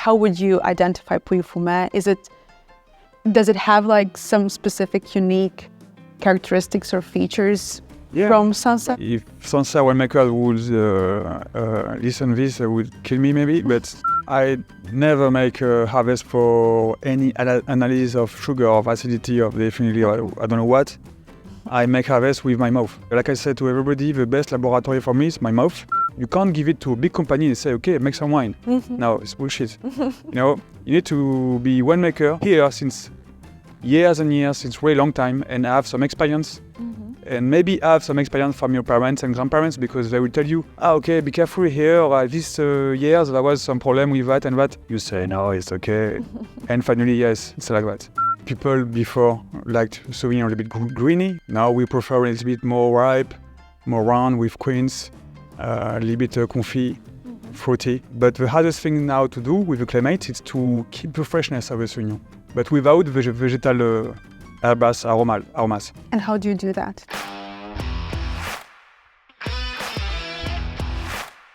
how would you identify Pouilly-Fumé? Does it have like some specific unique characteristics or features from Sancerre? If Sancerre winemaker would listen this, would kill me maybe, but I never make a harvest for any analysis of sugar, of acidity, of definitely I don't know what. I make harvest with my mouth. Like I said to everybody, the best laboratory for me is my mouth. You can't give it to a big company and say, okay, make some wine. No, it's bullshit. You need to be winemaker here since years and years, since very long time, and have some experience. And maybe have some experience from your parents and grandparents, because they will tell you, okay, be careful here, or this years there was some problem with that and that. You say, no, it's okay. And finally, yes, it's like that. People before liked Sauvignon a little bit greeny. Now we prefer a little bit more ripe, more round with queens, a little bit confit, fruity. But the hardest thing now to do with the climate is to keep the freshness of the Sauvignon, but without vegetal herbs, aromas. And how do you do that?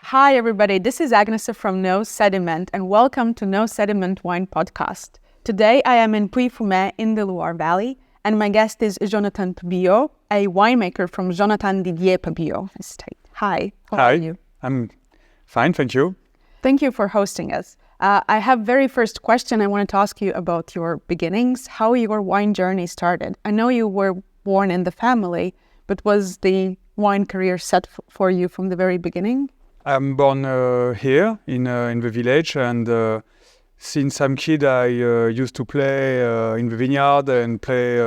Hi everybody, this is Agnes from No Sediment, and welcome to No Sediment Wine Podcast. Today I am in Pouilly-Fumé in the Loire Valley, and my guest is Jonathan Pabiot, a winemaker from Jonathan Pabiot estate. Hi, how are you? I'm fine, thank you. Thank you for hosting us. I have very first question I wanted to ask you about your beginnings, how your wine journey started. I know you were born in the family, but was the wine career set for you from the very beginning? I'm born here in the village, and since I'm a kid, I used to play in the vineyard and play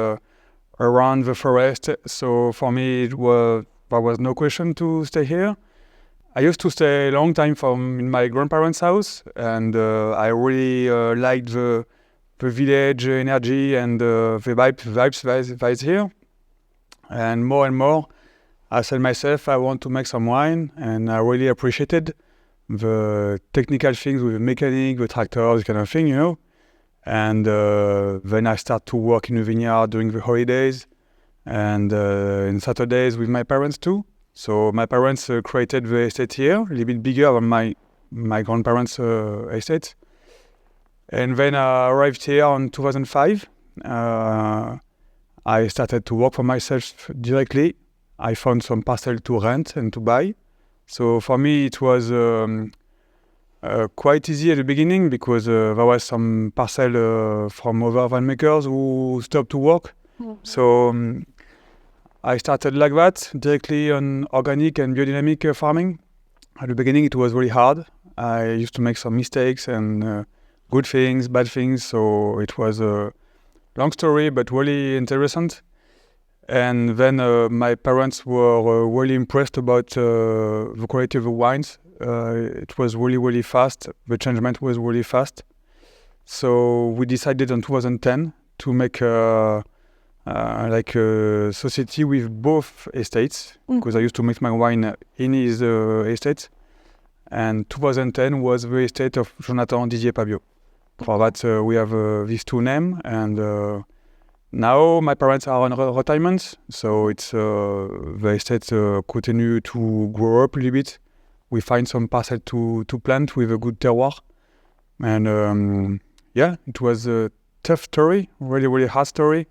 around the forest. So for me, there was no question to stay here. I used to stay a long time in my grandparents' house, and I really liked the village energy and the vibes here. And more, I said myself, I want to make some wine, and I really appreciated the technical things with the mechanic, the tractor, this kind of thing, And then I start to work in the vineyard during the holidays, and in Saturdays with my parents too. So my parents created the estate here, a little bit bigger than my grandparents' estate. And then I arrived here in 2005. I started to work for myself directly. I found some parcel to rent and to buy. So for me, it was quite easy at the beginning, because there was some parcel from other winemakers who stopped to work. So I started like that, directly on organic and biodynamic farming. At the beginning, it was really hard. I used to make some mistakes and good things, bad things. So it was a long story, but really interesting. And then my parents were really impressed about the quality of the wines. It was really, really fast. The changement was really fast. So we decided in 2010 to make a society with both estates, because I used to make my wine in his estate. And 2010 was the estate of Jonathan Pabiot. For that, we have these two names, and now my parents are on retirement, so it's the estate continue to grow up a little bit. We find some parcel to plant with a good terroir, and it was a tough story, really, really hard story,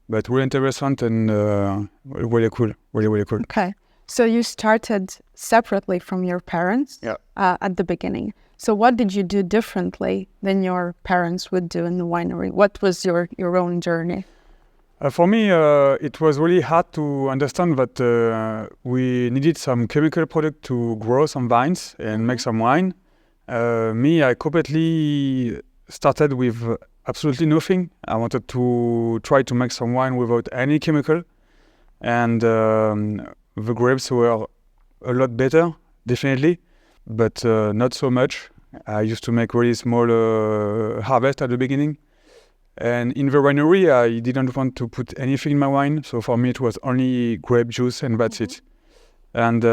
but really interesting and really cool, really cool. Okay, so you started separately from your parents at the beginning. So what did you do differently than your parents would do in the winery? What was your own journey? For me, it was really hard to understand that we needed some chemical product to grow some vines and make some wine. I completely started with absolutely nothing. I wanted to try to make some wine without any chemical. And the grapes were a lot better, definitely, but not so much. I used to make really small harvest at the beginning. And in the winery, I didn't want to put anything in my wine. So for me, it was only grape juice, and that's it. And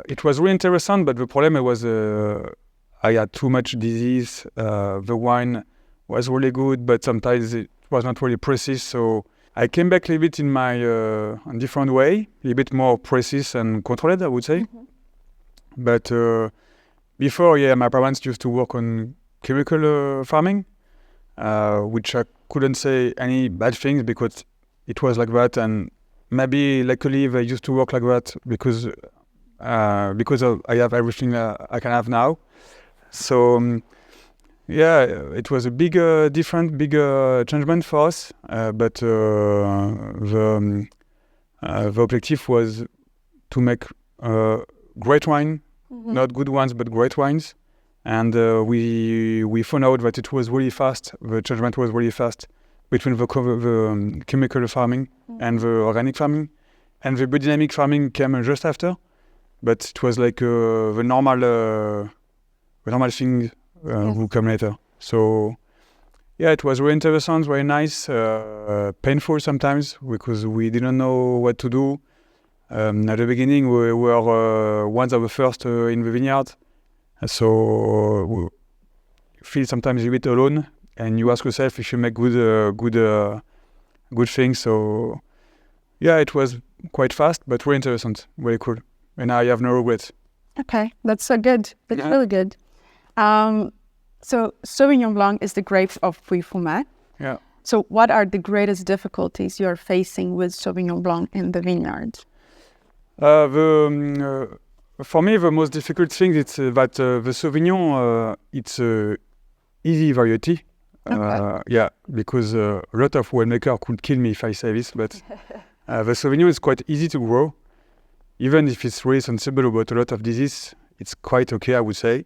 it was really interesting, but the problem was I had too much disease. The wine was really good, but sometimes it was not really precise. So I came back a little bit in my different way, a little bit more precise and controlled, I would say. But before, my parents used to work on chemical farming, which I couldn't say any bad things because it was like that, and maybe luckily they used to work like that because I have everything I can have now. So it was a big changement for us, but the objective was to make great wine, not good ones, but great wines. And we found out that it was really fast. The changement was really fast between the chemical farming and the organic farming, and the biodynamic farming came just after. But it was like the normal thing who come later. So it was really interesting, very nice, painful sometimes because we didn't know what to do. At the beginning, we were one of the first in the vineyard, so we feel sometimes a bit alone. And you ask yourself if you make good things. So it was quite fast, but very interesting, very cool, and I have no regrets. Okay, that's so good. That's really good. So Sauvignon Blanc is the grapes of Pouilly-Fumé. Yeah. So what are the greatest difficulties you're facing with Sauvignon Blanc in the vineyard? For me, the most difficult thing is that the Sauvignon, it's an easy variety. Okay. Because a lot of winemaker could kill me if I say this, but the Sauvignon is quite easy to grow. Even if it's really sensible about a lot of disease, it's quite okay, I would say.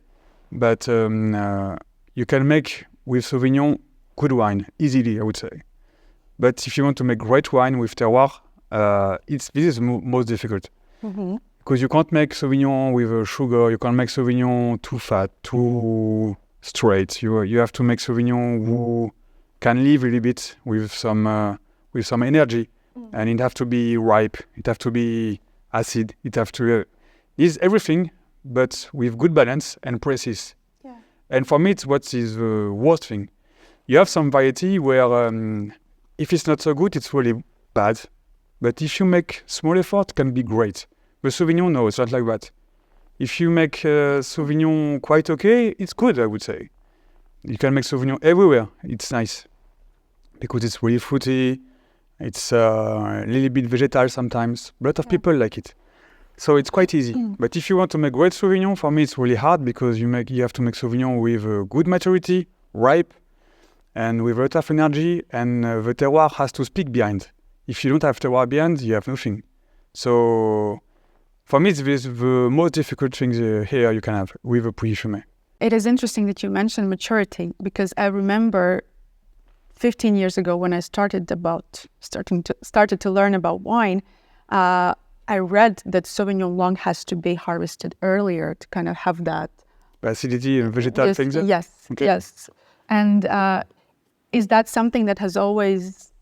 But you can make with Sauvignon good wine easily, I would say. But if you want to make great wine with terroir, this is most difficult. Mm-hmm. Because you can't make Sauvignon with sugar, you can't make Sauvignon too fat, too straight. You have to make Sauvignon who can live a little bit with some energy, and it have to be ripe, it have to be acid, it have to is everything, but with good balance and precise. Yeah. And for me, it's what is the worst thing. You have some variety where if it's not so good, it's really bad. But if you make small effort, it can be great. The Sauvignon, no, it's not like that. If you make Sauvignon quite okay, it's good, I would say. You can make Sauvignon everywhere. It's nice because it's really fruity. It's a little bit vegetal sometimes. A lot of people like it. So it's quite easy. But if you want to make great Sauvignon, for me it's really hard because you have to make Sauvignon with good maturity, ripe, and with a lot of energy, and the terroir has to speak behind. If you don't have terroir behind, you have nothing. So for me, it's the most difficult thing here you can have with a Pouilly-Fumé. It is interesting that you mentioned maturity because I remember 15 years ago when I started to learn about wine, I read that Sauvignon Blanc has to be harvested earlier to kind of have that acidity and vegetal things. Yes, okay. Yes. And is that something that has always?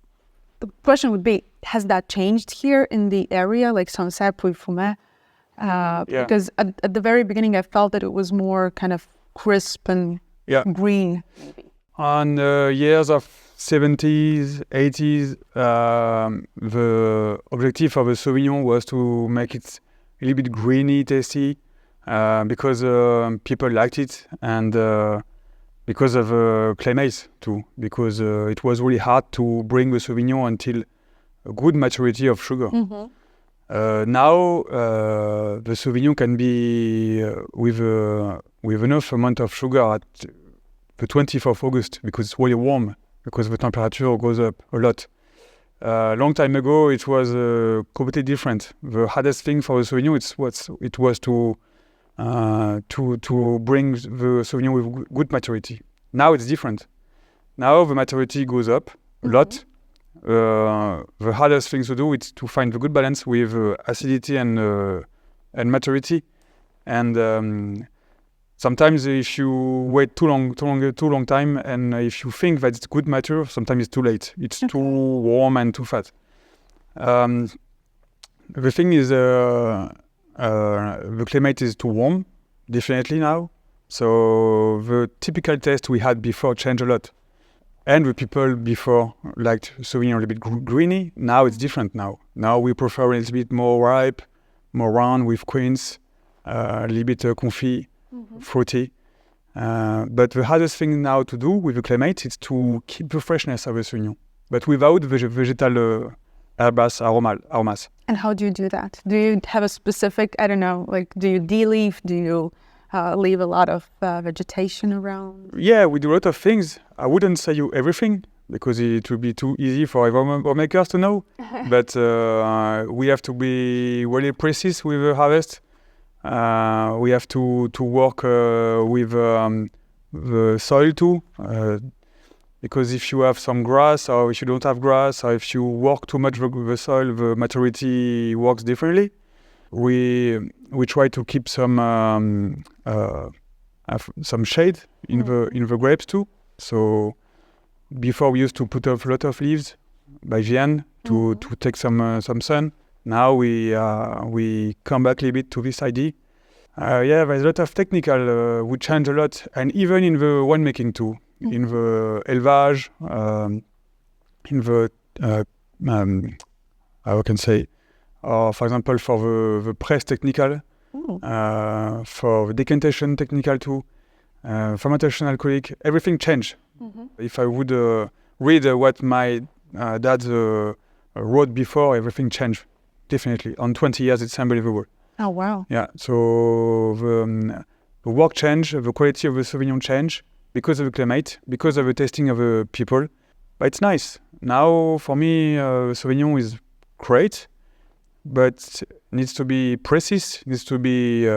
The question would be: has that changed here in the area, like Sancerre, Pouilly-Fumé? Because at the very beginning, I felt that it was more kind of crisp and green. Maybe. On years of 70s, 80s, the objective of the Sauvignon was to make it a little bit greeny, tasty, because people liked it, and because of climate too, because it was really hard to bring the Sauvignon until a good maturity of sugar. Mm-hmm. Now the Sauvignon can be with enough amount of sugar at the 24th of August because it's really warm, because the temperature goes up a lot. Long time ago, it was completely different. The hardest thing for the Sauvignon it was to bring the Sauvignon with good maturity. Now it's different. Now the maturity goes up a lot. The hardest thing to do is to find the good balance with acidity and maturity. And sometimes if you wait too long time, and if you think that it's good mature, sometimes it's too late. It's too warm and too fat. The thing is, the climate is too warm, definitely now. So the typical taste we had before changed a lot. And the people before liked Sauvignon a little bit greeny. Now it's different now. Now we prefer a little bit more ripe, more round with quince, a little bit confit. fruity. But the hardest thing now to do with the climate is to keep the freshness of the Sauvignon, but without vegetal herbs aromas. And how do you do that? Do you have a specific, I don't know, like do you de-leaf? Do you leave a lot of vegetation around? Yeah, we do a lot of things. I wouldn't say you everything because it would be too easy for winemakers to know. But we have to be really precise with the harvest. We have to work with the soil too. Because if you have some grass, or if you don't have grass, or if you work too much with the soil, the maturity works differently. We try to keep some shade in the grapes too. So before we used to put off a lot of leaves by the end to take some sun. Now we come back a little bit to this idea. There's a lot of technical. We change a lot, and even in the winemaking too. In the élevage, in the how can say, or for example for the press technical, for the decantation technical too, fermentation alcoholic, everything changed. If I would read what my dad wrote before, everything changed definitely. On 20 years, it's unbelievable. Oh wow! Yeah, so the work changed, the quality of the Sauvignon changed. Because of the climate, because of the tasting of the people. But it's nice. Now, for me, Sauvignon is great, but needs to be precise, needs to be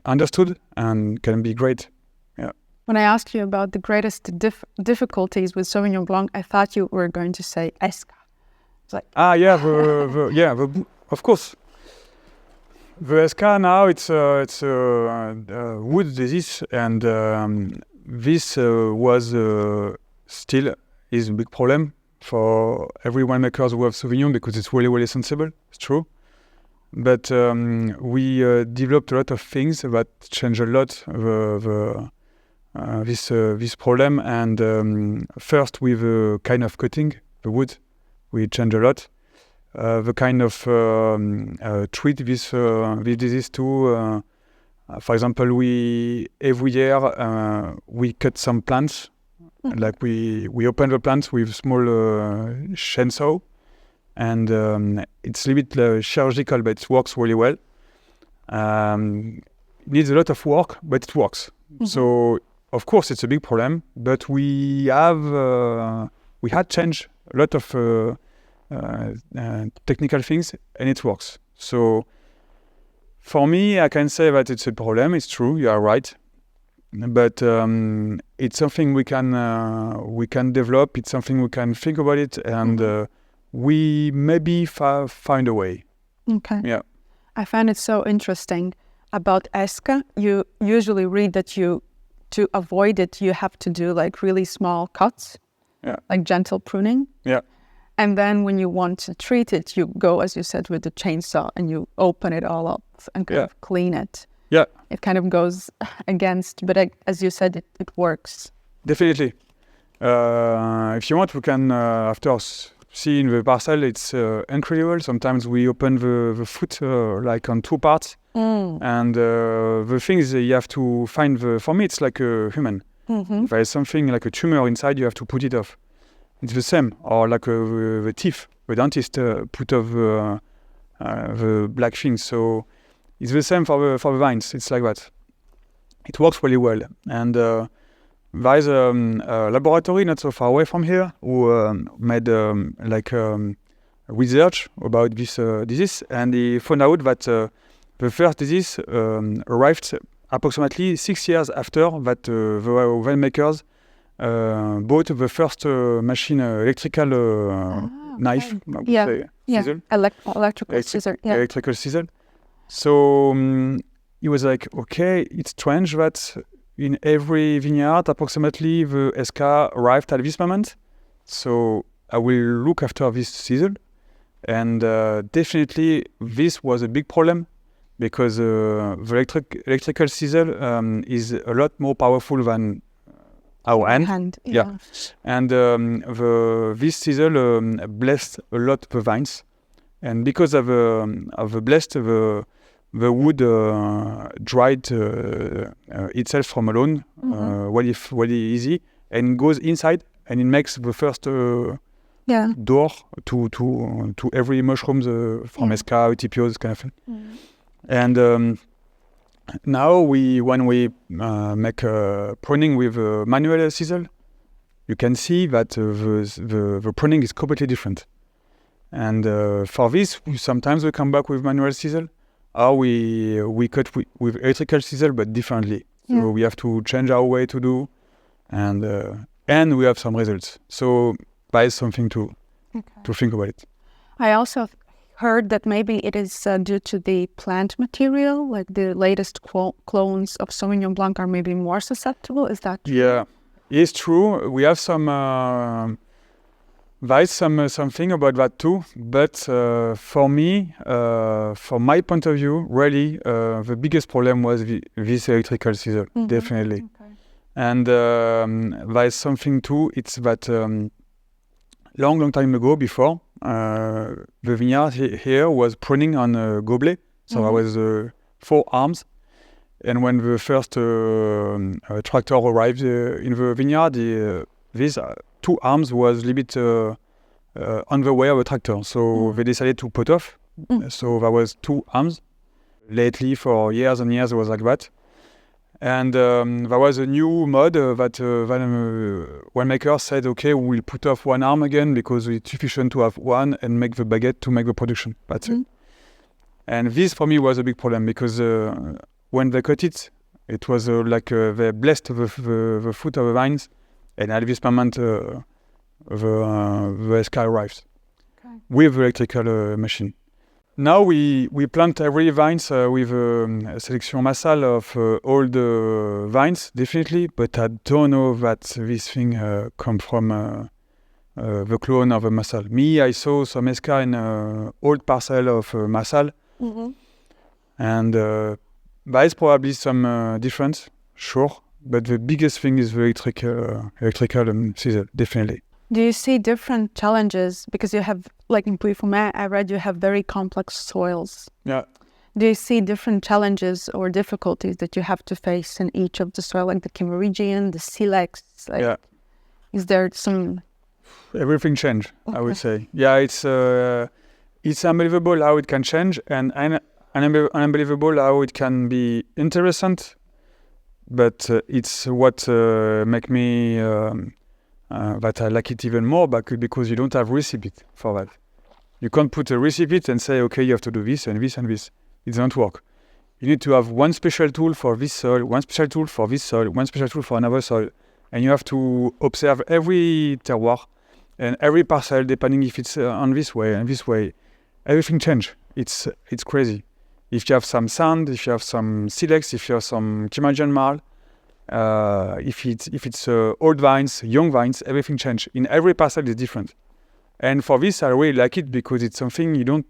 understood, and can be great. Yeah. When I asked you about the greatest difficulties with Sauvignon Blanc, I thought you were going to say Esca. It's like of course. The Esca now it's wood disease, and this was still is a big problem for every winemakers who have Sauvignon because it's really really sensible. It's true, but we developed a lot of things that change a lot this problem. And first with the kind of cutting the wood, we change a lot. The kind of treat this disease too. For example, every year we cut some plants. Like we open the plants with small chainsaw, and it's a little bit chirurgical, but it works really well. It needs a lot of work, but it works. So of course it's a big problem, but we had changed a lot of technical things, and it works. So for me, I can say that it's a problem. It's true, you are right, but it's something we can develop. It's something we can think about it, and we maybe find a way. Okay. Yeah. I find it so interesting about Esca. You usually read that to avoid it, you have to do like really small cuts, like gentle pruning. Yeah. And then when you want to treat it, you go, as you said, with the chainsaw and you open it all up and kind of clean it. Yeah. It kind of goes against, but as you said, it works. Definitely. If you want, we can, after see in the parcel, it's incredible. Sometimes we open the foot like on two parts. And the thing is, you have to find for me, it's like a human. If there is something like a tumor inside, you have to put it off. It's the same, or like the teeth. The dentist put off the black things. So it's the same for the vines. It's like that. It works really well. And there is a laboratory not so far away from here who made research about this disease, and he found out that the first disease arrived approximately 6 years after that the winemakers bought the first machine, electrical knife. Scissor. Electrical scissor. Yeah. Electrical scissor. So he was like, okay, it's strange that in every vineyard, approximately the Esca arrived at this moment. So I will look after this scissor. And definitely this was a big problem because the electrical scissor is a lot more powerful than our hand. Yeah. And this scissor blessed a lot the vines, and because of the blessed, the the wood dried itself from alone, very easy, and goes inside, and it makes the first door to every mushrooms from Esca, Utipio, this kind of thing. And now when we make pruning with a manual chisel, you can see that the pruning is completely different. And for this, sometimes we come back with manual chisel, or we cut with electrical chisel, but differently. So we have to change our way to do, and we have some results. So that is something to think about it. I also heard that maybe it is due to the plant material, like the latest clones of Sauvignon Blanc are maybe more susceptible. Is that true? Yeah, it's true. We have some something about that too. But for me, from my point of view, really, the biggest problem was this electrical chisel, definitely. Okay. And there is something too. It's that long time ago, before, the vineyard here was pruning on a goblet. So there was 4 arms. And when the first tractor arrived in the vineyard, these 2 arms was a little bit on the way of the tractor. So they decided to put off. So there was 2 arms. Lately, for years and years, it was like that. And there was a new mode that winemaker said, okay, we'll put off 1 arm again because it's sufficient to have 1 and make the baguette to make the production. That's it. And this for me was a big problem because when they cut it, it was like they blessed the fruit of the vines, and at this moment the Esca arrives with the electrical machine. Now we plant every vines with a selection massal of old vines, definitely, but I don't know that this thing come from the clone of a massal. Me, I saw some Esca in an old parcel of massal, and there is probably some difference, sure, but the biggest thing is the electrical chisel, definitely. Do you see different challenges? Because you have, like in Pouilly-Fumé, I read you have very complex soils. Yeah. Do you see different challenges or difficulties that you have to face in each of the soil, like the Kimmeridgian, the Silex? Is there some... Everything changed, I would say. Yeah, it's unbelievable how it can change, and unbelievable how it can be interesting, but it's what make me... that I like it even more because you don't have recipe for that. You can't put a recipe and say, okay, you have to do this and this and this. It doesn't work. You need to have one special tool for this soil, one special tool for this soil, one special tool for another soil. And you have to observe every terroir and every parcel, depending if it's on this way and this way. Everything changes. It's crazy. If you have some sand, if you have some silex, if you have some Kimmeridgian marl, if it's old vines, young vines, everything changes. In every parcel is different. And for this, I really like it because it's something you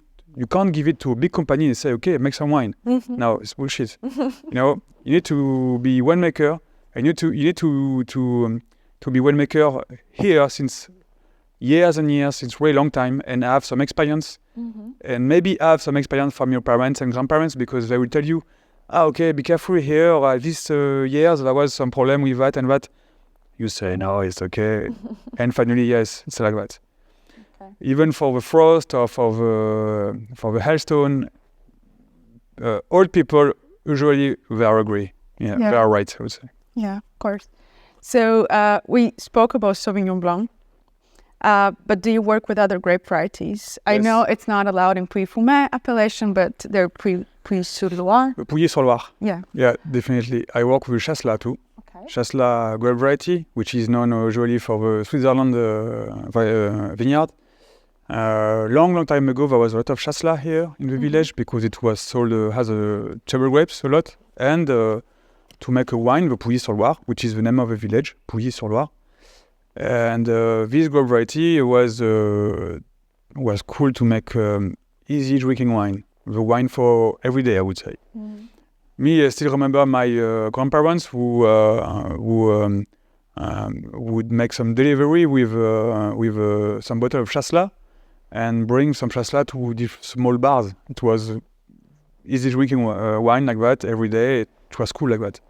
can't give it to a big company and say, okay, make some wine. No, it's bullshit. You need to be winemaker, and you need to be winemaker here since years and years, since really long time, and have some experience, and maybe have some experience from your parents and grandparents because they will tell you, okay, be careful here, or this years there was some problem with that and that. You say, no, it's okay. And finally, yes, it's like that. Okay. Even for the frost or for the hailstone, old people usually they are agree. Yeah, they are right, I would say. Yeah, of course. So we spoke about Sauvignon Blanc, but do you work with other grape varieties? Yes. I know it's not allowed in Pouilly-Fumé appellation, but they're Pouilly-sur-Loire. Pouilly-sur-Loire. Yeah. Yeah, definitely. I work with Chasselas too. Okay. Chasselas grape variety, which is known usually for the Switzerland vineyard. Long time ago, there was a lot of Chasselas here in the village because it was sold as a table grapes a lot. And to make a wine, the Pouilly-sur-Loire, which is the name of the village, Pouilly-sur-Loire. And this grape variety was cool to make easy drinking wine. The wine for every day, I would say. Me, I still remember my grandparents who would make some delivery with some bottle of Chasselas and bring some Chasselas to small bars. It was easy drinking wine like that every day. It was cool like that.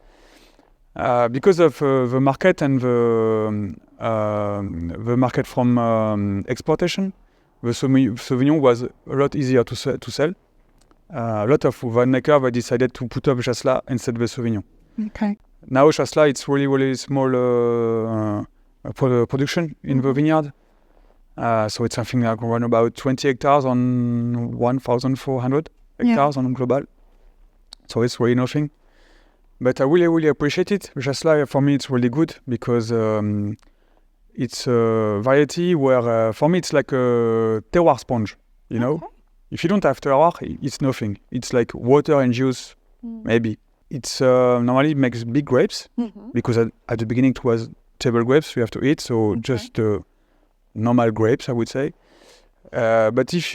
Because of the market and the market from exportation, the Sauvignon was a lot easier to sell. A lot of winemakers they decided to put up Chasselas instead of the Sauvignon. Okay. Now Chasselas it's really small production in the vineyard. So it's something like around about 20 hectares on 1,400 hectares on global. So it's really nothing. But I really appreciate it. Chasselas for me it's really good because it's a variety where for me it's like a terroir sponge. You know, if you don't have terroir, it's nothing. It's like water and juice, maybe. It's normally makes big grapes because at the beginning it was table grapes you have to eat, so just normal grapes I would say. But if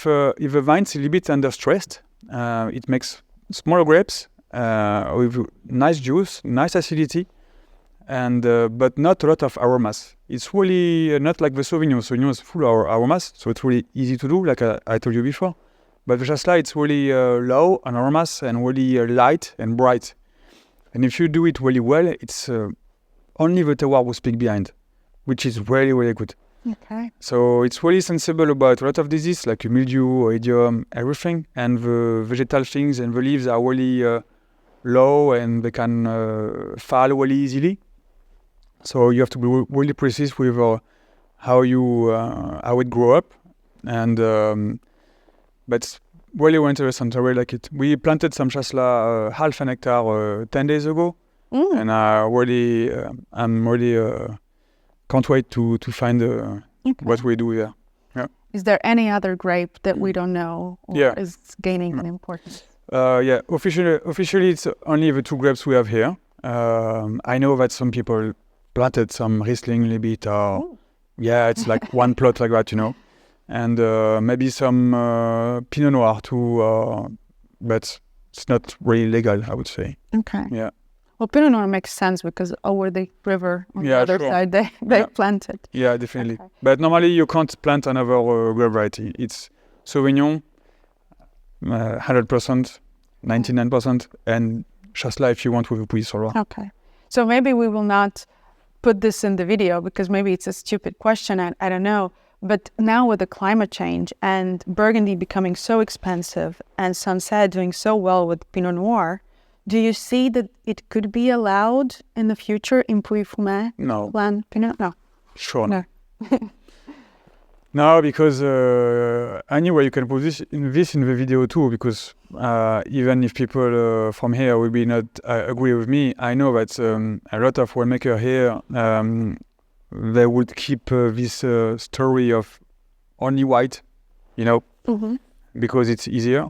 the vine's a little bit under stressed, it makes smaller grapes with nice juice, nice acidity, and but not a lot of aromas. It's really not like the Sauvignon. Sauvignon is full of aromas, so it's really easy to do, like I told you before. But the Chasselas, it's really low on aromas and really light and bright. And if you do it really well, it's only the terroir will speak behind, which is really good. Okay. So it's really sensible about a lot of disease like mildew, oidium, everything. And the vegetal things and the leaves are really low and they can fall really easily. So you have to be really precise with how it grow up. And but it's really interesting. I really like it. We planted some Chasselas half an hectare 10 days ago. And I'm really can't wait to find what we do here. Yeah. Is there any other grape that we don't know or is gaining in importance? Officially it's only the two grapes we have here. I know that some people planted some Riesling a little bit, it's like one plot like that, you know. And maybe some Pinot Noir too, but it's not really legal, I would say. Okay. Yeah. Well, Pinot Noir makes sense because over the river on the other side they planted. Yeah, definitely. Okay. But normally you can't plant another grape variety. It's Sauvignon, 100%, 99%, and Chasselas if you want with a Pouilly-sur-Loire. Okay. So maybe we will not put this in the video because maybe it's a stupid question, I don't know. But now with the climate change and Burgundy becoming so expensive and Sancerre doing so well with Pinot Noir, do you see that it could be allowed in the future in Pouilly-Fumé? No. Plant Pinot? No. Sure. No. No, because anyway, you can put this in the video too, because even if people from here will be not agree with me, I know that a lot of winemakers here, they would keep this story of only white, you know, because it's easier.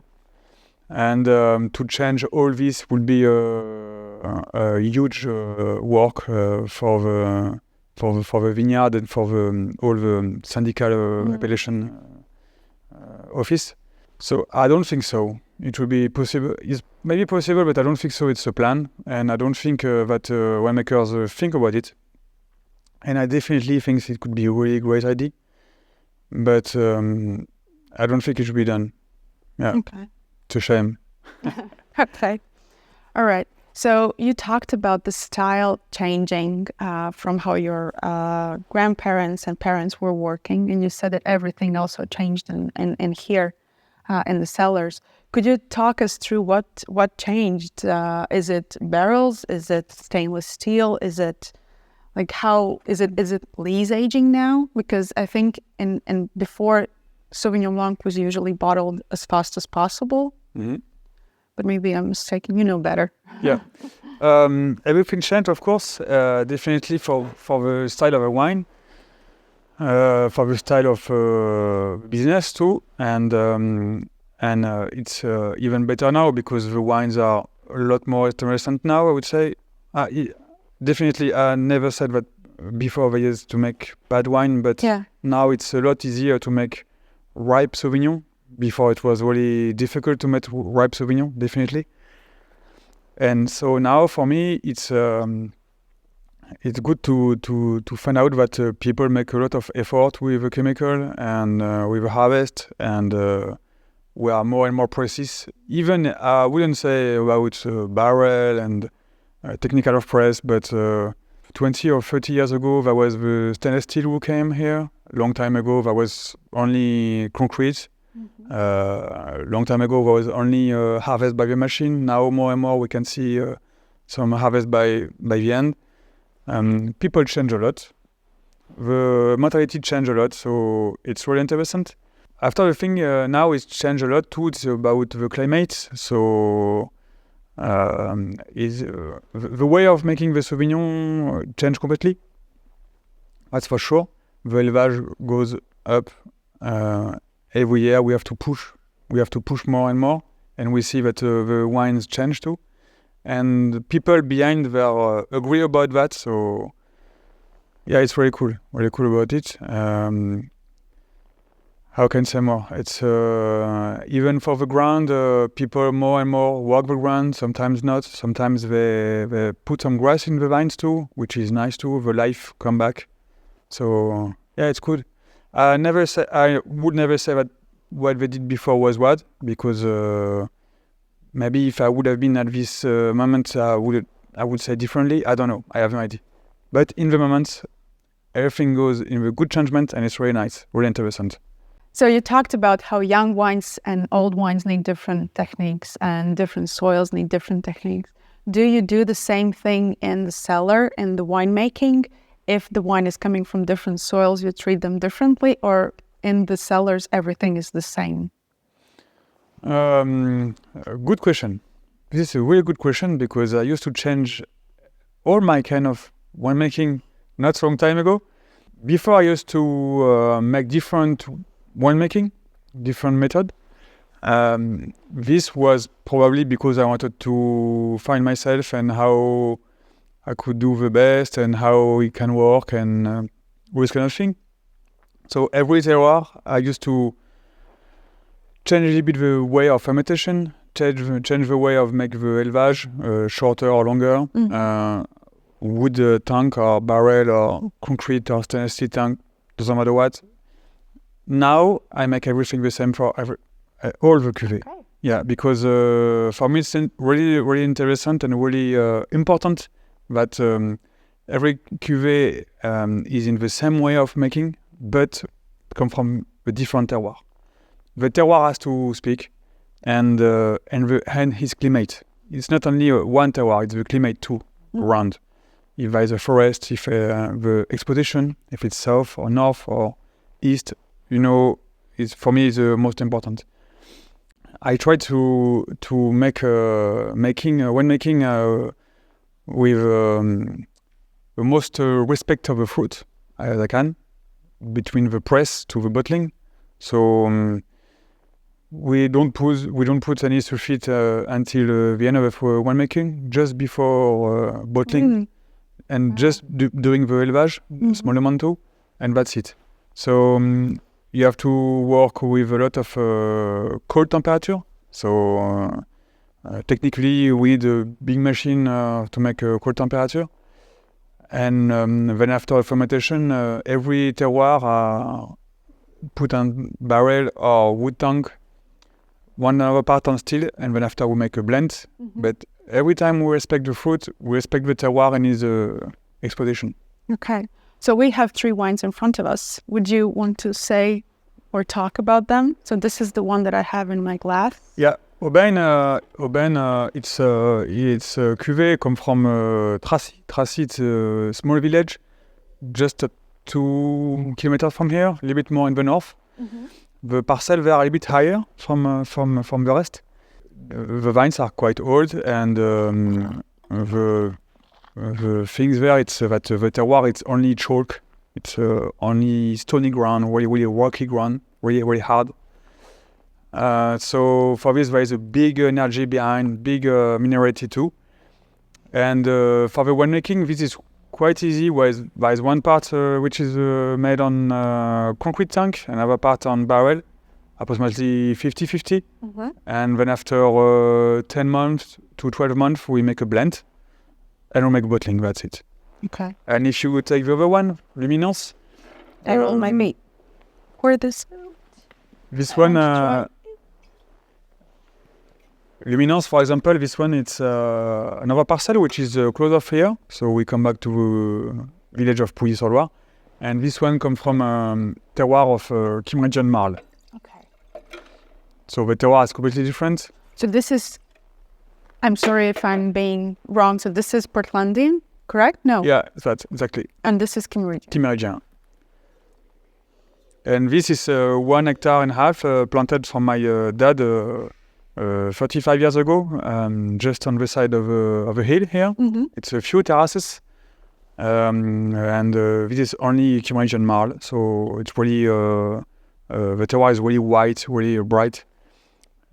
And to change all this would be a huge work for the vineyard and for all the syndical appellation office. So I don't think so. It will be possible. It's maybe possible, but I don't think so. It's a plan, and I don't think that winemakers think about it. And I definitely think it could be a really great idea, but I don't think it should be done. Yeah. Okay. It's a shame. Okay. All right. So you talked about the style changing from how your grandparents and parents were working, and you said that everything also changed in here in the cellars. Could you talk us through what changed? Is it barrels? Is it stainless steel? Is it like how is it lees aging now? Because I think in before Sauvignon Blanc was usually bottled as fast as possible. Mm-hmm. But maybe I'm mistaken. You know better. Yeah. Everything changed, of course. Definitely for the style of a wine, for the style of business too, and it's even better now because the wines are a lot more interesting now. I would say. Definitely, I never said that before the years to make bad wine, but now it's a lot easier to make ripe Sauvignon. Before it was really difficult to make ripe Sauvignon, definitely. And so now for me, it's good to find out that people make a lot of effort with the chemical and with the harvest and we are more and more precise. Even I wouldn't say about barrel and technical of press, but 20 or 30 years ago, there was the stainless steel who came here. Long time ago, there was only concrete. Long time ago, there was only harvest by the machine. Now, more and more, we can see some harvest by the hand. People change a lot. The mentality change a lot, so it's really interesting. After the thing now is change a lot too. It's about the climate. So the way of making the Sauvignon change completely. That's for sure. The élevage goes up every year. We have to push more and more, and we see that the wines change too. And people behind there agree about that. So yeah, it's really cool about it. How can I say more? It's even for the ground, people more and more work the ground. Sometimes not. Sometimes they put some grass in the vines too, which is nice too. The life come back. So yeah, it's good. I would never say that what they did before was bad, because maybe if I would have been at this moment, I would say differently. I don't know. I have no idea. But in the moment, everything goes in the good changement, and it's really nice, really interesting. So you talked about how young wines and old wines need different techniques and different soils need different techniques. Do you do the same thing in the cellar, in the winemaking? If the wine is coming from different soils, you treat them differently, or in the cellars, everything is the same? Good question. This is a really good question, because I used to change all my kind of winemaking not so long time ago. Before, I used to make different winemaking, different method. This was probably because I wanted to find myself and how I could do the best and how it can work and all this kind of thing. So every terroir, I used to change a little bit the way of fermentation, change the way of make the élevage shorter or longer, wood tank or barrel or concrete or stainless steel tank, doesn't matter what. Now I make everything the same for all the cuvées. Okay. Yeah, because for me it's really, really interesting and really important that every cuvée is in the same way of making, but come from a different terroir. The terroir has to speak, and his climate. It's not only one terroir; it's the climate too around. If there is a forest, if the exposition, if it's south or north or east, for me is the most important. I try to make winemaking with the most respect of the fruit as I can, between the press to the bottling. So we don't put any sulfite until the end of winemaking, just before bottling, and just doing the élevage, small amount too, and that's it. So you have to work with a lot of cold temperature. So technically, we need a big machine to make a cold temperature. And then after fermentation, every terroir put on barrel or wood tank, one other part on still, and then after we make a blend. But every time we respect the fruit, we respect the terroir and its exposition. Okay. So we have 3 wines in front of us. Would you want to say or talk about them? So this is the one that I have in my glass. Yeah, Aubaine, it's a cuvée come from Tracy. Tracy, it's a small village, just 2 kilometers from here, a little bit more in the north. The parcel there are a little bit higher from the rest. The vines are quite old, and the things there, it's that the terroir, it's only chalk. It's only stony ground, really, really rocky ground, really, really hard. So for this, there is a big energy behind, big minerality too. And for the winemaking, this is quite easy. There is one part which is made on concrete tank, another part on barrel, approximately 50-50. And then after 10 months to 12 months, we make a blend. And we make bottling, that's it. Okay. And if you take the other one, Luminance. I roll my meat. Pour this out. This one, Luminance, for example, this one, it's another parcel which is closer here. So we come back to the village of Pouilly-sur-Loire. And this one comes from terroir of Kim region Marle. Okay. So the terroir is completely different. So this is, I'm sorry if I'm being wrong, so this is Portlandian, correct? No. Yeah, that's exactly. And this is Kim region. Kim region. And this is 1.5 hectares planted from my dad 35 years ago, just on the side of a hill here. Mm-hmm. It's a few terraces. And this is only Kim region Marle, so it's really the terroir is really white, really bright.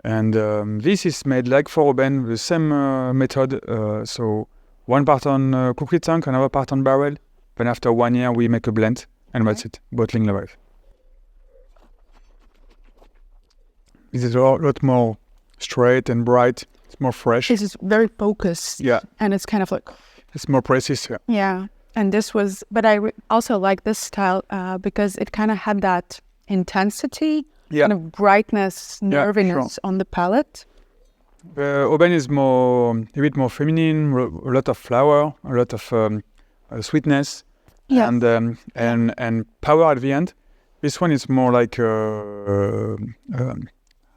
And this is made like for Aubaine, the same method. So one part on cookery tank, another part on barrel. Then after 1 year, we make a blend, and that's it, bottling level. This is a lot more straight and bright. It's more fresh. This is very focused. Yeah. And it's kind of like... It's more precise. Yeah. Yeah. And this was... But I also like this style because it kind of had that intensity, kind of brightness, nerviness on the palate. Aubaine is a bit more feminine, a lot of flower, a lot of sweetness, and power at the end. This one is more like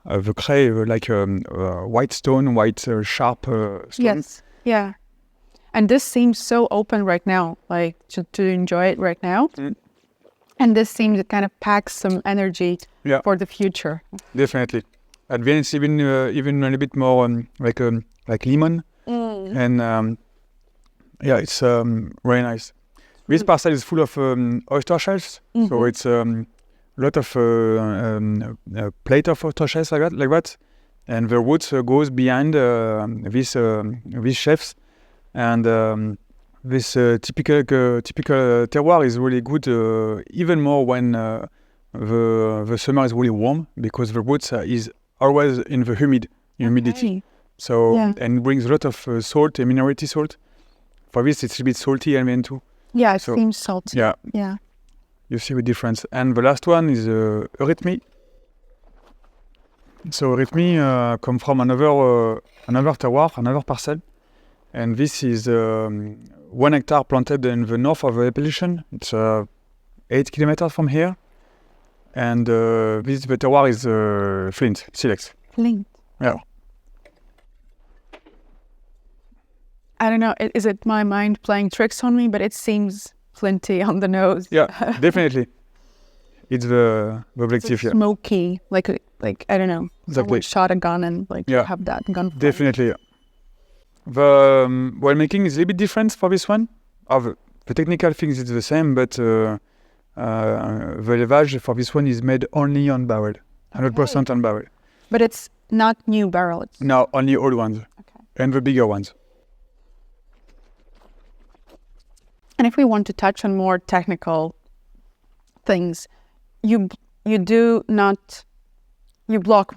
the clay, like white stone, sharp stone. Yes, yeah. And this seems so open right now, like to enjoy it right now. Mm. And this seems it kind of packs some energy for the future. Definitely. At the end, it's even a little bit more like lemon, and it's very nice. This parcel is full of oyster shells, so it's a lot of plate of oyster shells like that, and the roots goes behind these shelves, and this typical terroir is really good, even more when the summer is really warm, because the roots is always in the humidity. Okay. So and brings a lot of salt, minerality salt. For this, it's a bit salty and then too. Yeah, it seems salty. Yeah. You see the difference. And the last one is Eurythmy. So Eurythmy come from another terroir, another parcel. And this is 1 hectare planted in the north of the Appellation. It's 8 kilometers from here. And the terroir is flint, silex. Flint. Yeah. I don't know, is it my mind playing tricks on me, but it seems flinty on the nose. Yeah, definitely. It's the objective here. Smoky, like I don't know, exactly. Someone shot a gun and have that gun. Definitely. The winemaking is a little bit different for this one. The technical things is the same, but the levage for this one is made only on barrel, 100% on barrel. But it's not new barrel. No, only old ones, and the bigger ones. And if we want to touch on more technical things, you block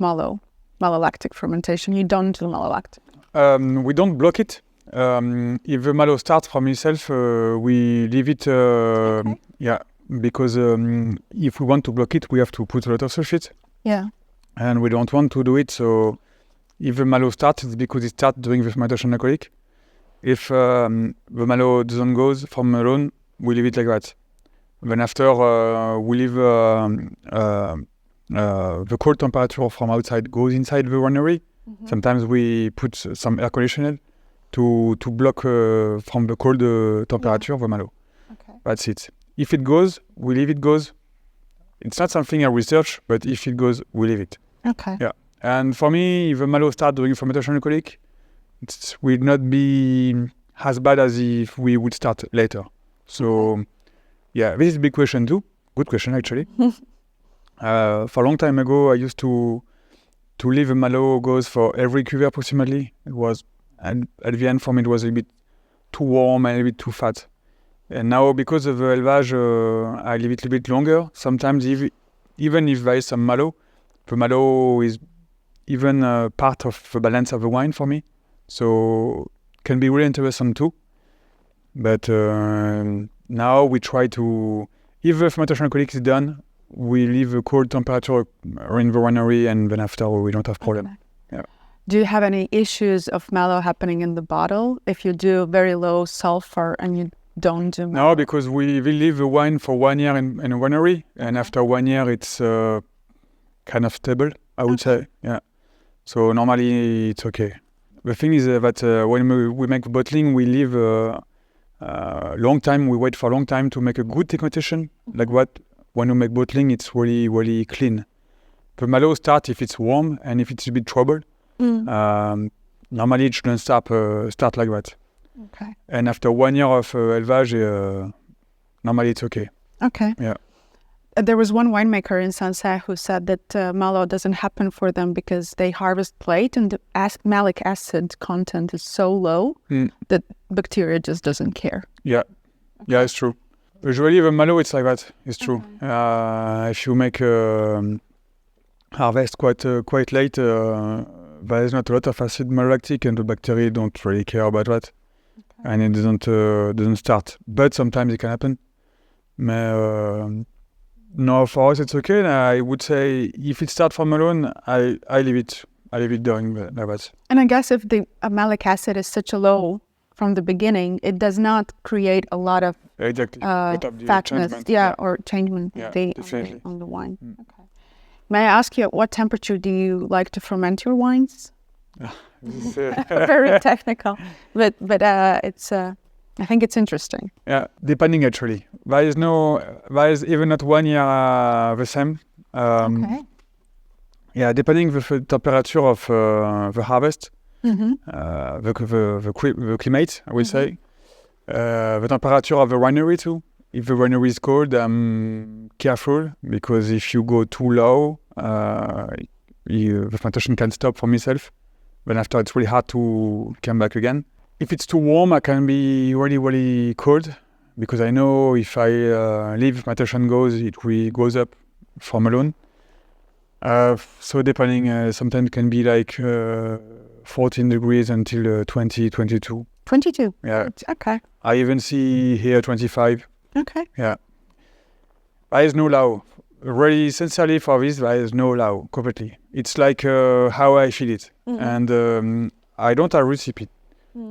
malolactic fermentation. You don't do malolactic. We don't block it. If the malo starts from itself, we leave it. Because if we want to block it, we have to put a lot of sulfate. Yeah. And we don't want to do it. So if the malo starts, it's because it starts during the fermentation alcoholic. If the malo doesn't go from alone, we leave it like that. Then after, we leave the cold temperature from outside goes inside the winery. Mm-hmm. Sometimes we put some air conditioner to block from the cold temperature the malo. Okay. That's it. If it goes, we leave it goes. It's not something I research, but if it goes, we leave it. Okay. Yeah. And for me, if the malo starts during fermentation alcoholic, it will not be as bad as if we would start later. So, this is a big question too. Good question, actually. For a long time ago, I used to leave a malo goes for every cuvée approximately. It was, and at the end for me, it was a bit too warm and a bit too fat. And now, because of the élevage, I leave it a bit longer. Sometimes, even if there is some malo, the malo is even part of the balance of the wine for me. So can be really interesting too. But now we try to, if the fermentation alcoholic is done, we leave a cold temperature in the winery, and then after we don't have problem. Okay. Yeah. Do you have any issues of malo happening in the bottle if you do very low sulfur and you don't do malo? No, because we leave the wine for 1 year in a winery, and after 1 year it's kind of stable, I would say. Yeah. So normally it's okay. The thing is that when we make bottling, we leave long time. We wait for a long time to make a good decantation. Like what? When we make bottling, it's really, really clean. The malo start if it's warm and if it's a bit troubled. Normally it shouldn't start like that. Okay. And after 1 year of élevage, normally it's okay. Okay. Yeah. There was one winemaker in Sancerre who said that malo doesn't happen for them because they harvest plate and the malic acid content is so low that bacteria just doesn't care. Yeah. Yeah, it's true. Usually the malo, it's like that. It's true. If you make harvest quite late, there is not a lot of acid malolactic, and the bacteria don't really care about that, and it doesn't start. But sometimes it can happen. No, for us it's okay. I would say if it starts from alone, I leave it. I leave it going like that. And I guess if the malic acid is such a low from the beginning, it does not create a lot of fatness, or changement on the wine. Okay. May I ask you, at what temperature do you like to ferment your wines? Very technical, but it's. I think it's interesting. Yeah, depending actually. There is even not 1 year the same. Okay. Yeah, depending the temperature of the harvest, the climate, I would say, the temperature of the winery too. If the winery is cold, I'm careful because if you go too low, the fermentation can stop from itself. But after, it's really hard to come back again. If it's too warm, I can be really, really cold because I know if I leave fermentation goes, it really goes up from alone. So depending, sometimes it can be like 14 degrees until 20, 22. 22? Yeah. Okay. I even see here 25. Okay. Yeah. There is no law. Really, sincerely for this, there is no law completely. It's like how I feel it. And I don't have a recipe.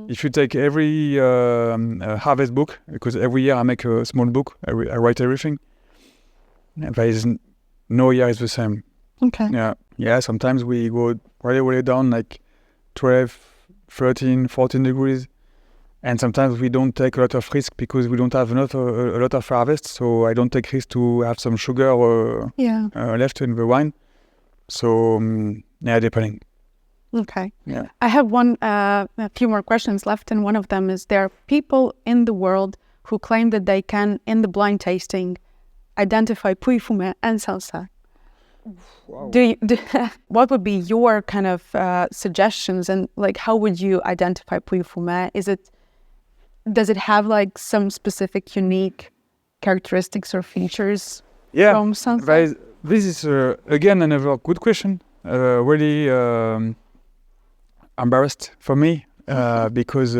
If you take every harvest book, because every year I make a small book, I write everything. There is no year is the same. Okay. Yeah. Sometimes we go really, really down, like 12, 13, 14 degrees. And sometimes we don't take a lot of risk because we don't have a lot of harvest. So I don't take risk to have some sugar left in the wine. So depending. Okay. Yeah. I have a few more questions left, and one of them is: there are people in the world who claim that they can, in the blind tasting, identify Pouilly-Fumé and Sancerre. Wow. What would be your kind of suggestions, and like how would you identify Pouilly-Fumé? Does it have like some specific unique characteristics or features from Sancerre? This is again another good question. Really embarrassed for me because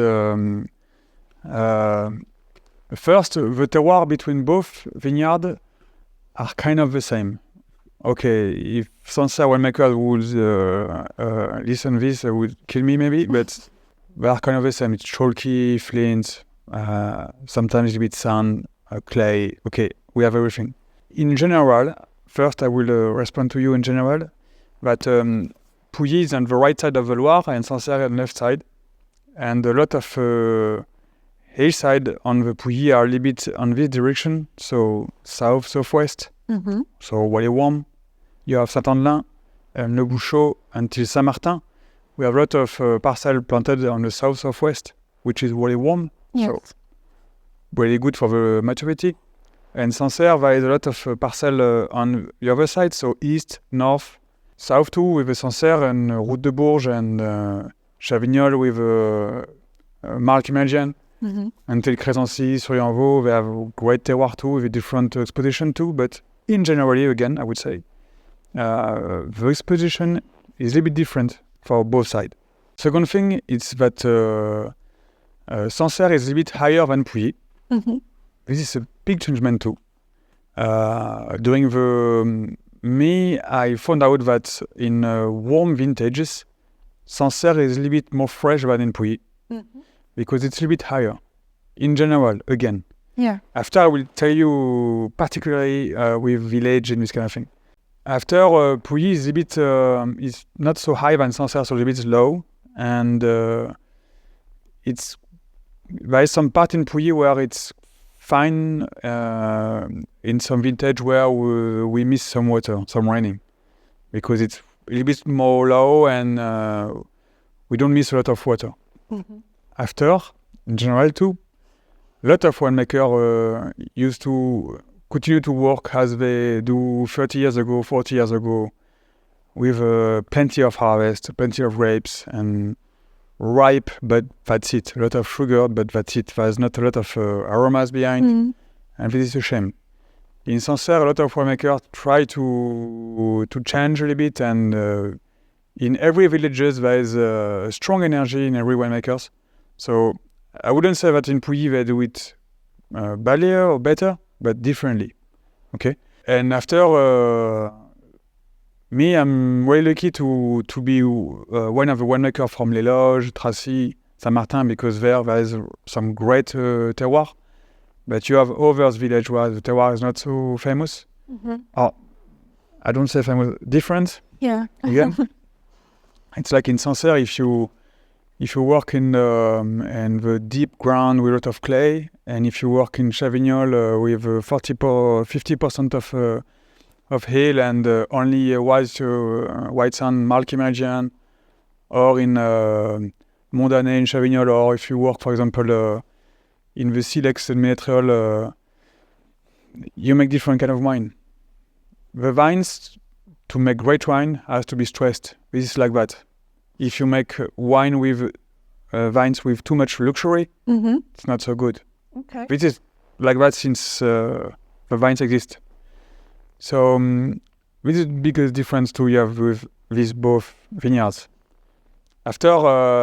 first the terroir between both vineyards are kind of the same. Okay, if Sancerre winemaker would listen to this, would kill me maybe, but they are kind of the same. It's chalky, flint, sometimes a bit sand, clay. Okay, we have everything. In general, first I will respond to you in general, that Pouilly is on the right side of the Loire and Sancerre on the left side. And a lot of hillside on the Pouilly are a little bit on this direction, so southwest. So really warm. You have Saint-Andelin and Le Bouchot until Saint-Martin. We have a lot of parcels planted on the southwest, which is really warm. Yes. So really good for the maturity. And Sancerre, there is a lot of parcels on the other side, so east, north, south too, with the Sancerre and Route de Bourges and Chavignol with Marc-Imagien. Until Crésancy, Sur-Yanvaux, they have great terroir too, with a different exposition too. But in general, again, I would say the exposition is a little bit different for both sides. Second thing is that Sancerre is a bit higher than Pouilly. This is a big changement too. During I found out that in warm vintages, Sancerre is a little bit more fresh than in Pouilly because it's a little bit higher. In general, again. Yeah. After I will tell you particularly with village and this kind of thing. After Pouilly is a bit is not so high than Sancerre, so a little bit low, and it's there is some part in Pouilly where it's fine in some vintage where we miss some water, some raining, because it's a little bit more low and we don't miss a lot of water. After, in general too, a lot of winemakers used to continue to work as they do 30 years ago, 40 years ago, with plenty of harvest, plenty of grapes, and ripe, but that's it. A lot of sugar, but that's it. There's not a lot of aromas behind, and this is a shame. In Sancerre, a lot of winemakers try to change a little bit, and in every villages there is a strong energy in every winemakers. So I wouldn't say that in Pouilly they do it badly or better, but differently. Okay. And after me, I'm very lucky to be one of the winemakers from Les Loges, Tracy, Saint-Martin, because there is some great terroir. But you have other villages where the terroir is not so famous. Or, I don't say famous, different. Yeah. Again. It's like in Sancerre, if you work in the deep ground with a lot of clay, and if you work in Chavignol with 50% of hill and only white sand, Malky-Magian, or in Mondanet in Chavignol, or if you work, for example, in the Silex and Ménetrol, you make different kind of wine. The vines, to make great wine, has to be stressed. This is like that. If you make wine with vines with too much luxury, it's not so good. Okay. This is like that since the vines exist. So this is the biggest difference you have with these both vineyards. After,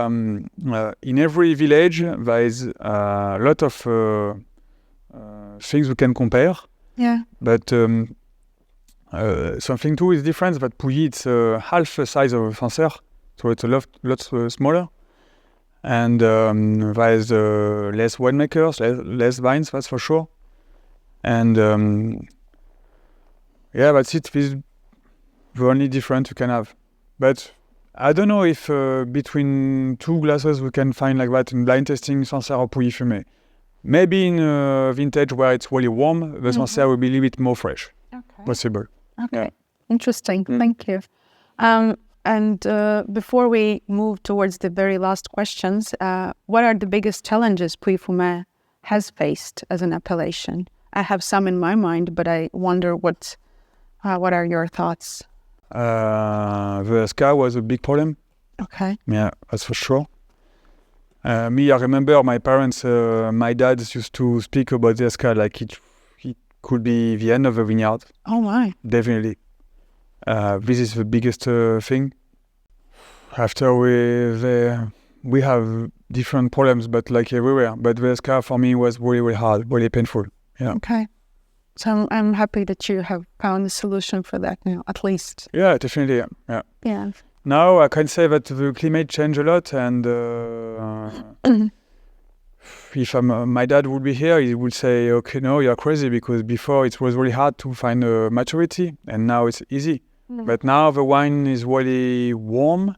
in every village, there is a lot of things we can compare. Yeah. But something too is different. That Pouilly, it's half the size of Sancerre, so it's a lot smaller. And there is less winemakers, less vines, that's for sure. And yeah, that's it. This is the only difference you can have. But I don't know if between two glasses we can find like that in blind tasting Sancerre or Pouilly-Fumé. Maybe in a vintage where it's really warm, the Sancerre will be a little bit more fresh. Okay. Possible. Okay. Yeah. Interesting. Thank you. And before we move towards the very last questions, what are the biggest challenges Pouilly-Fumé has faced as an appellation? I have some in my mind, but I wonder what are your thoughts? The Esca was a big problem. Okay. Yeah, that's for sure. I remember my parents, my dad used to speak about the Esca like it could be the end of the vineyard. Oh my. Definitely. This is the biggest thing. After we have different problems, but like everywhere. But the Esca for me was really, really hard, really painful. Yeah. Okay. So I'm happy that you have found a solution for that now, at least. Yeah, definitely. Yeah. Yeah. Now I can say that the climate changed a lot, and if my dad would be here, he would say, "Okay, no, you're crazy," because before it was really hard to find maturity, and now it's easy. But now the wine is really warm.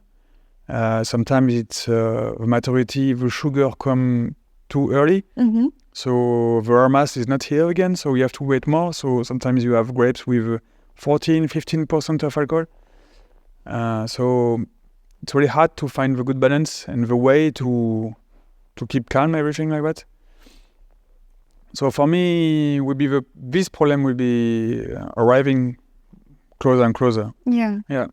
Sometimes it's the maturity, the sugar come too early. So the aromas is not here again, so you have to wait more. So sometimes you have grapes with 14-15% of alcohol. So it's really hard to find the good balance and the way to keep calm, everything like that. So for me, this problem will be arriving closer and closer. Yeah. Yeah.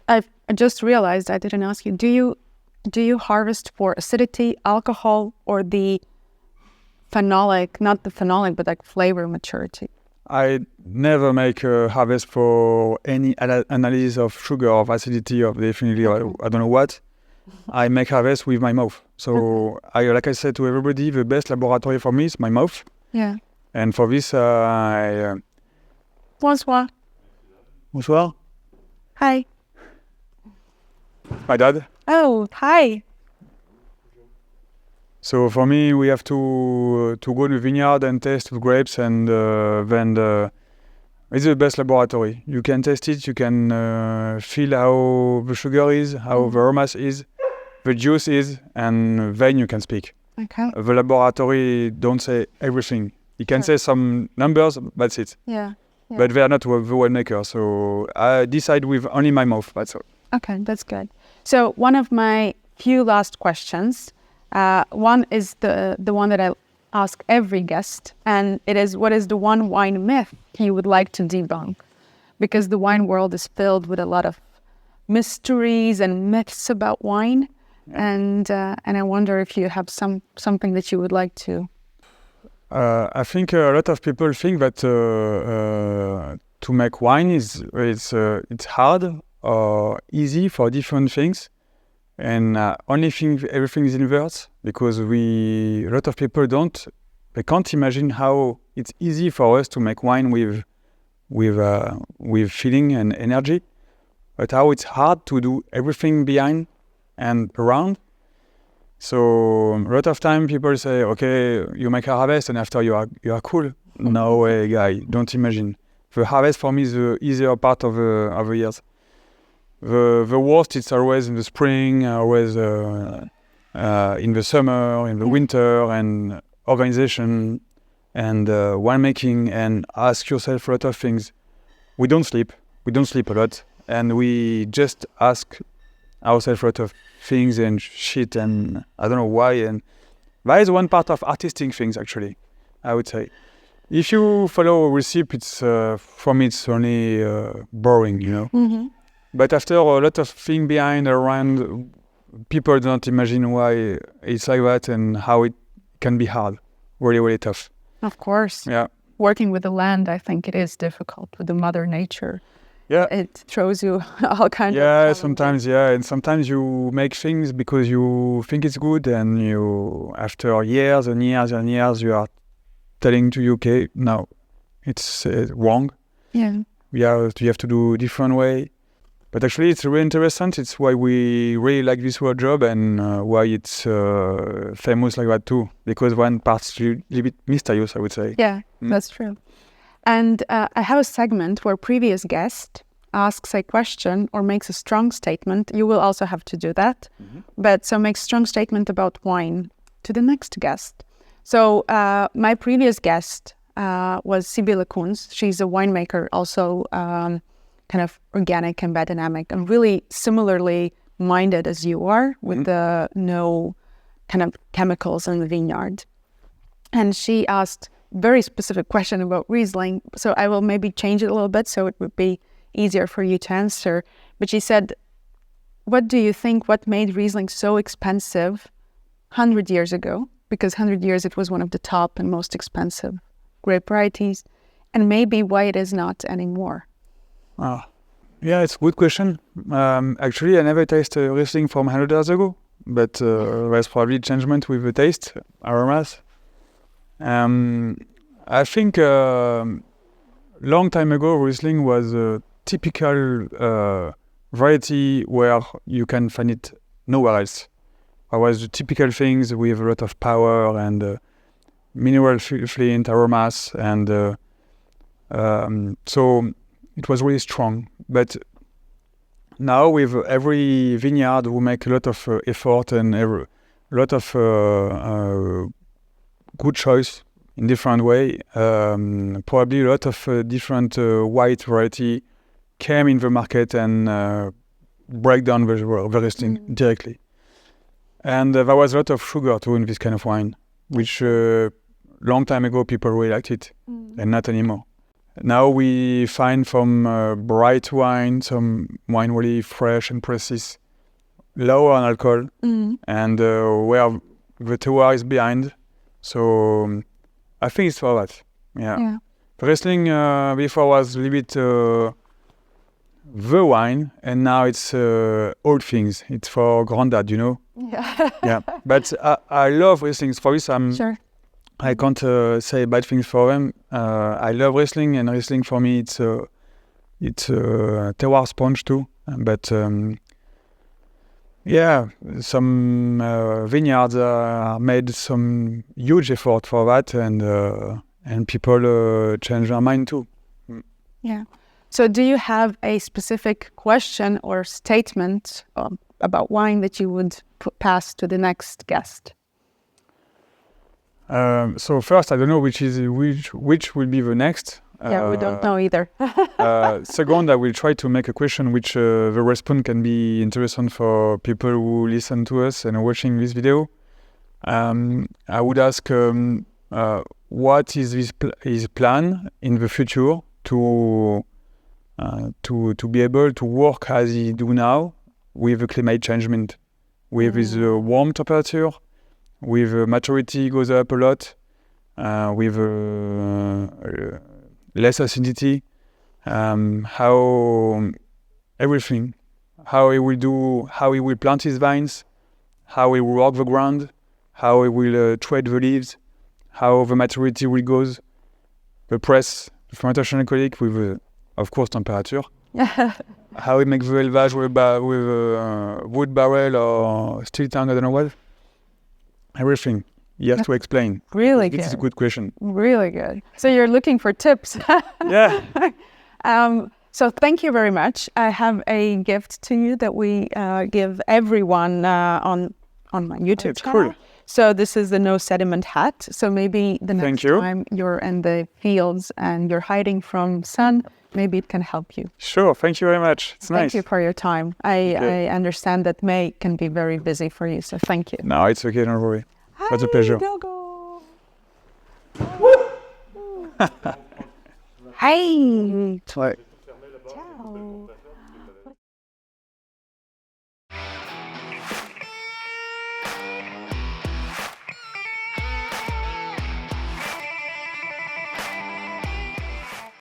I just realized I didn't ask you. Do you harvest for acidity, alcohol, or the phenolic? Not the phenolic, but like flavor maturity. I never make a harvest for any analysis of sugar or of acidity or definitely I don't know what. I make harvest with my mouth. So like I said to everybody, the best laboratory for me is my mouth. Yeah. And for this, Bonsoir. Bonsoir. Hi. my dad. Oh, hi. So for me, we have to go to the vineyard and taste the grapes, and then it's the best laboratory. You can taste it, you can feel how the sugar is, how the aromas is, the juice is, and then you can speak. Okay. The laboratory don't say everything. You can say some numbers, that's it. Yeah. But they are not the winemaker, so I decide with only my mouth, that's all. Okay, that's good. So one of my few last questions, one is the one that I ask every guest, and it is, what is the one wine myth you would like to debunk? Because the wine world is filled with a lot of mysteries and myths about wine, and I wonder if you have something that you would like to. I think a lot of people think that to make wine it's hard or easy for different things, and only think everything is inverse, because a lot of people they can't imagine how it's easy for us to make wine with feeling and energy, but how it's hard to do everything behind and around. So a lot of time people say, okay, you make a harvest and after you are cool. No way, guy, don't imagine. The harvest for me is the easier part of the years. The worst it's always in the spring, always in the summer, in the winter, and organization and winemaking, and ask yourself a lot of things. We don't sleep a lot, and we just ask ourselves a lot of things and shit, and I don't know why. And that is one part of artistic things, actually, I would say. If you follow a recipe, it's for me it's only boring, you know. Mm-hmm. But after a lot of things behind, around, people don't imagine why it's like that and how it can be hard, really, really tough. Of course. Yeah. Working with the land, I think it is difficult with the Mother Nature. Yeah. It throws you all kinds of challenges. Sometimes, and sometimes you make things because you think it's good, and you, after years and years and years, you are telling to you, okay, no, it's wrong. Yeah. You have to do different way. But actually, it's really interesting. It's why we really like this whole job, and why it's famous like that too. Because one part's a little bit mysterious, I would say. Yeah, that's true. And I have a segment where previous guest asks a question or makes a strong statement. You will also have to do that. Mm-hmm. But so make strong statement about wine to the next guest. So my previous guest was Sibylle Koens. She's a winemaker, also kind of organic and biodynamic, and really similarly minded as you are, with the no kind of chemicals in the vineyard. And she asked very specific question about Riesling. So I will maybe change it a little bit so it would be easier for you to answer. But she said, what do you think, what made Riesling so expensive 100 years ago? Because 100 years it was one of the top and most expensive grape varieties, and maybe why it is not anymore. Yeah, it's a good question. Actually, I never tasted Riesling from 100 years ago, but there's probably changement with the taste, aromas. I think long time ago, Riesling was a typical variety where you can find it nowhere else. It was the typical things with a lot of power and mineral flint, aromas, and so it was really strong. But now with every vineyard who make a lot of effort and a lot of good choice in different way, probably a lot of different white variety came in the market and break down the Riesling directly. And there was a lot of sugar too in this kind of wine, which long time ago people really liked it, and not anymore. Now we find from bright wine, some wine really fresh and precise, lower on alcohol, and where the terroir is behind. So I think it's for that. Yeah. The Riesling before was a little bit the wine, and now it's old things. It's for granddad, you know. Yeah. But I love Riesling. For this, Sure. I can't say bad things for them. I love Riesling, and Riesling for me it's a terroir sponge too. But Yeah, some vineyards made some huge effort for that, and people change their mind too. Yeah. So do you have a specific question or statement about wine that you would pass to the next guest? So first, I don't know which will be the next. Yeah, we don't know either. Second, I will try to make a question which the response can be interesting for people who listen to us and are watching this video. I would ask what is his plan in the future to be able to work as he do now with the climate changement, with his warm temperature, with maturity goes up a lot, with less acidity, how everything, how he will plant his vines, how he will work the ground, how he will treat the leaves, how the maturity will goes, the press, the fermentation alcoholic with, of course, temperature. How he makes the élevage with wood barrel or steel tank, I don't know what. Everything. He has to explain. Really good. This is a good question. Really good. So you're looking for tips. Yeah. So thank you very much. I have a gift to you that we give everyone on my YouTube channel. Cool. So this is the No Sediment hat. So maybe the next Thank you. time you're in the fields and you're hiding from sun, maybe it can help you. Sure. Thank you very much. It's nice. Thank you for your time. I understand that May can be very busy for you, so thank you. No, it's okay. Don't worry. It's a pleasure. Go. Hey.